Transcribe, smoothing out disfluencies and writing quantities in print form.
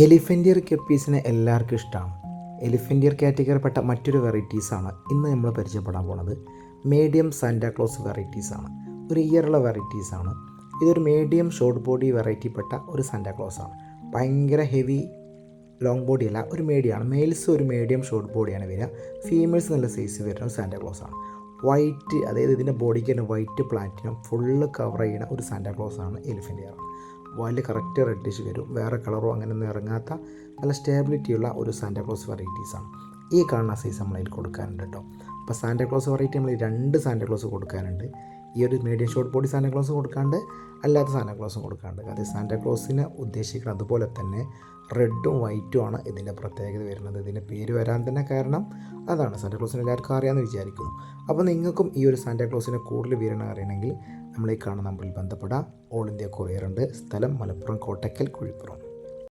Elephant year കപ്പീസിനെ എല്ലാവർക്കും ഇഷ്ടമാണ്. Elephant year കാറ്റഗറിപ്പെട്ട മറ്റൊരു വെറൈറ്റീസാണ് ഇന്ന് നമ്മൾ പരിചയപ്പെടാൻ പോണത്. മീഡിയം സാന്റാക്ലോസ് വെറൈറ്റീസാണ്. ഒരു ഇയറുള്ള വെറൈറ്റീസാണ്. ഇതൊരു മീഡിയം ഷോർട്ട് ബോഡി വെറൈറ്റിപ്പെട്ട ഒരു സാന്റാക്ലോസാണ്. ഭയങ്കര ഹെവി ലോങ് ബോഡിയല്ല, ഒരു മീഡിയമാണ്. മെയിൽസ് ഒരു മീഡിയം ഷോർട്ട് ബോഡിയാണ് വരിക. ഫീമെയിൽസ് നല്ല സൈസ് വരുന്ന ഒരു സാന്റാക്ലോസാണ്. വൈറ്റ്, അതായത് ഇതിൻ്റെ ബോഡിക്ക് തന്നെ വൈറ്റ് പ്ലാറ്റിനം ഫുള്ള് കവർ ചെയ്യുന്ന ഒരു സാന്റാക്ലോസാണ് എലിഫൻ്റ് ഇയർ. വാല് കറക്റ്റ് റെഡിഷ് വരും. വേറെ കളറോ അങ്ങനെയൊന്നും ഇറങ്ങാത്ത നല്ല സ്റ്റേബിലിറ്റിയുള്ള ഒരു സാന്റാക്ലോസ് വെറൈറ്റീസാണ്. ഈ കാണുന്ന സൈസ് നമ്മളതിൽ കൊടുക്കാനുണ്ട് കേട്ടോ. അപ്പോൾ സാന്റാക്ലോസ് വെറൈറ്റി നമ്മൾ 2 സാന്റാക്ലോസ് കൊടുക്കാനുണ്ട്. ഈ ഒരു മീഡിയം ഷോർട്ട് ബോഡി സാന്റാക്ലോസ് കൊടുക്കാണ്ട്, അല്ലാത്ത സാന്റാക്ലോസും കൊടുക്കാണ്ട്. അത് സാന്റാക്ലോസിന് ഉദ്ദേശിക്കുന്നത് അതുപോലെ തന്നെ റെഡും വൈറ്റും ആണ് ഇതിൻ്റെ പ്രത്യേകത വരുന്നത്. ഇതിൻ്റെ പേര് വരാൻ തന്നെ കാരണം അതാണ്. സാന്റാക്ലോസിന് എല്ലാവർക്കും അറിയാമെന്ന് വിചാരിക്കുന്നു. അപ്പോൾ നിങ്ങൾക്കും ഈ ഒരു സാന്റാക്ലോസിനെ കൂടുതൽ വിവരണം അറിയണമെങ്കിൽ നമ്മളീ കാണുന്ന നമ്പറിൽ ബന്ധപ്പെടാം. ഓൾ ഇന്ത്യ കൊറിയർ ഉണ്ട്. സ്ഥലം മലപ്പുറം കോട്ടക്കൽ കുഴിപ്പുറം.